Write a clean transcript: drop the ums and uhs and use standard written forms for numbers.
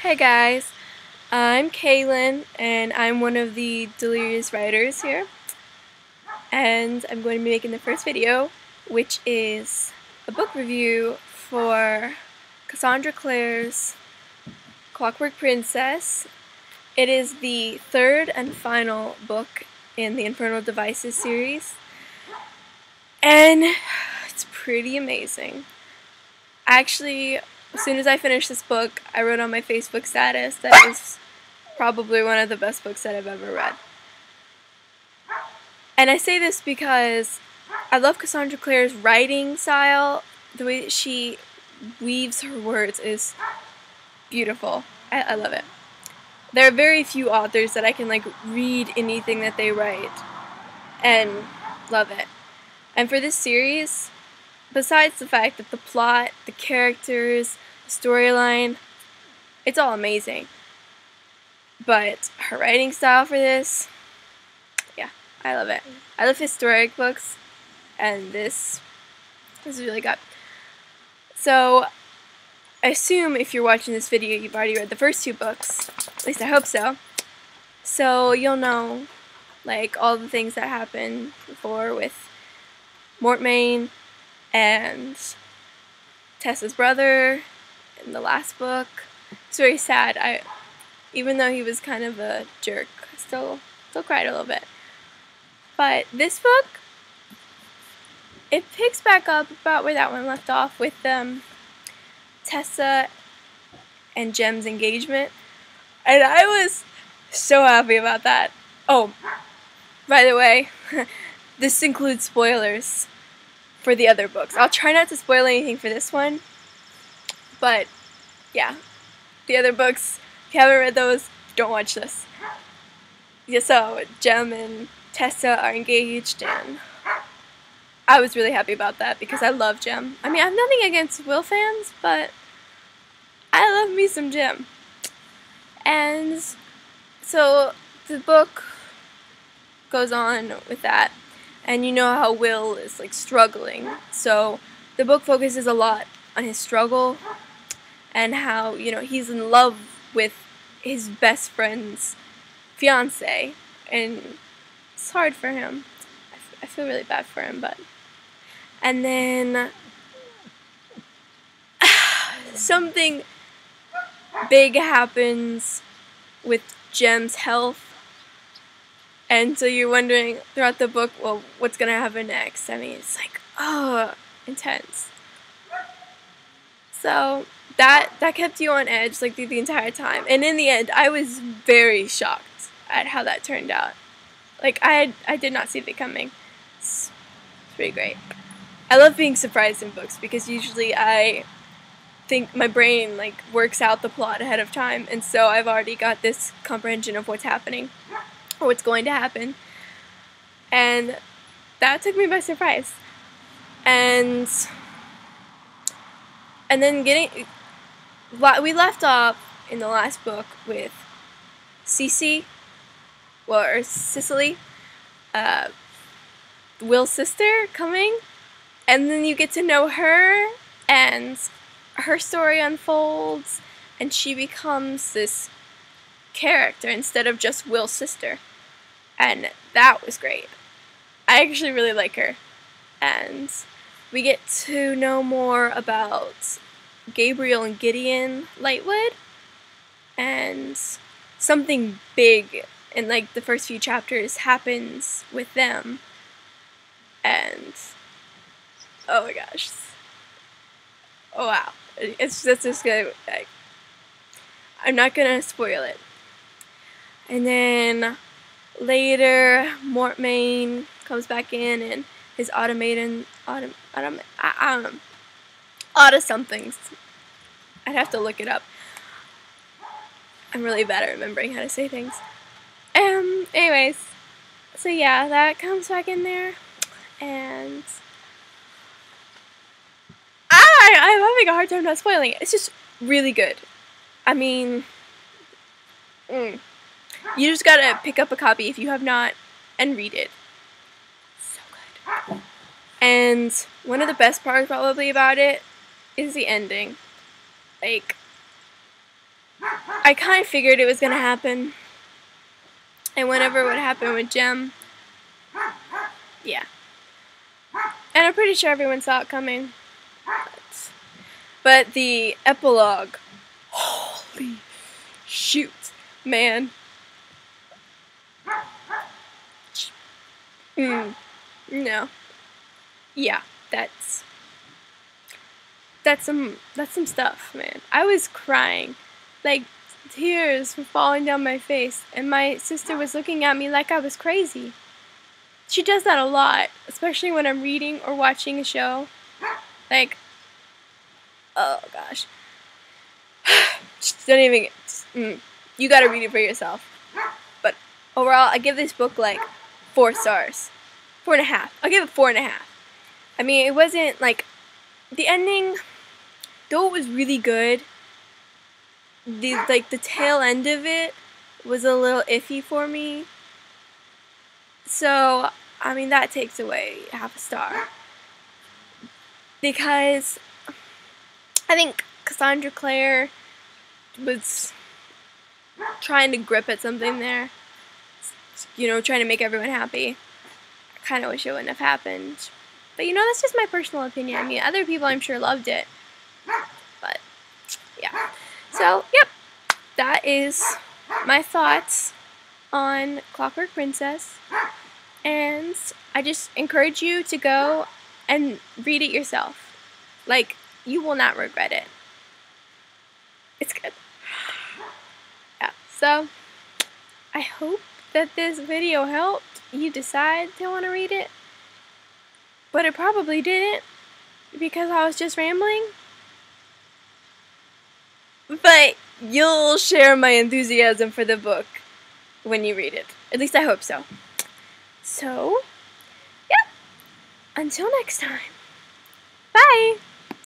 Hey guys, I'm Kailyn and I'm one of the Delirious writers here, and I'm going to be making the first video, which is a book review for Cassandra Clare's Clockwork Princess. It is the third and final book in the Infernal Devices series, and it's pretty amazing. Actually, as soon as I finished this book, I wrote on my Facebook status that it was probably one of the best books that I've ever read. And I say this because I love Cassandra Clare's writing style. The way that she weaves her words is beautiful. I love it. There are very few authors that I can read anything that they write and love it. And for this series, besides the fact that the plot, the characters, the storyline, it's all amazing. But her writing style for this, yeah, I love it. I love historic books, and this is really good. So, I assume if you're watching this video, you've already read the first two books. At least I hope so. So, you'll know, all the things that happened before with Mortmain and Tessa's brother in the last book. It's very sad. Even though he was kind of a jerk, I still cried a little bit. But this book, it picks back up about where that one left off with Tessa and Jem's engagement, and I was so happy about that. Oh, by the way, this includes spoilers for the other books. I'll try not to spoil anything for this one, but yeah, the other books, if you haven't read those, don't watch this. Yeah, so Jem and Tessa are engaged, and I was really happy about that because I love Jem. I mean, I have nothing against Will fans, but I love me some Jem. And so the book goes on with that. And you know how Will is struggling. So the book focuses a lot on his struggle and how, he's in love with his best friend's fiance, and it's hard for him. I feel really bad for him, but and then something big happens with Jem's health. And so you're wondering throughout the book, well, what's going to happen next? I mean, it's intense. So that kept you on edge through the entire time. And in the end, I was very shocked at how that turned out. I did not see it coming. It's pretty great. I love being surprised in books because usually I think my brain works out the plot ahead of time, and so I've already got this comprehension of what's happening. Or what's going to happen, and that took me by surprise. And then we left off in the last book with Cicely, Will's sister, coming, and then you get to know her, and her story unfolds, and she becomes this character instead of just Will's sister, and that was great. I actually really like her, and we get to know more about Gabriel and Gideon Lightwood, and something big in the first few chapters happens with them, and oh my gosh, oh wow, it's just gonna, I'm not gonna spoil it. And then later, Mortmain comes back in, and his auto somethings. I'd have to look it up. I'm really bad at remembering how to say things. Anyways, so yeah, that comes back in there, and I'm having a hard time not spoiling it. It's just really good. I mean, you just gotta pick up a copy if you have not and read it. So good. And one of the best parts probably about it is the ending. I kind of figured it was going to happen. And whenever it would happen with Jem, yeah. And I'm pretty sure everyone saw it coming. But the epilogue, holy shoot, man. No. Yeah, that's some stuff, man. I was crying. Like, tears were falling down my face, and my sister was looking at me like I was crazy. She does that a lot, especially when I'm reading or watching a show. Like, oh gosh. Just don't even, you gotta read it for yourself. But overall, I give this book like 4 stars. 4.5. I'll give it 4.5. I mean, it wasn't like, the ending, though it was really good, the tail end of it was a little iffy for me. So, I mean, that takes away half a star. Because I think Cassandra Clare was trying to grip at something there. You know, trying to make everyone happy. I kind of wish it wouldn't have happened. But, you know, that's just my personal opinion. I mean, other people, I'm sure, loved it. But, yeah. So, yep. That is my thoughts on Clockwork Princess. And I just encourage you to go and read it yourself. Like, you will not regret it. It's good. Yeah, so I hope that this video helped you decide to want to read it. But it probably didn't, because I was just rambling. But you'll share my enthusiasm for the book when you read it. At least I hope so. So, yeah. Until next time. Bye!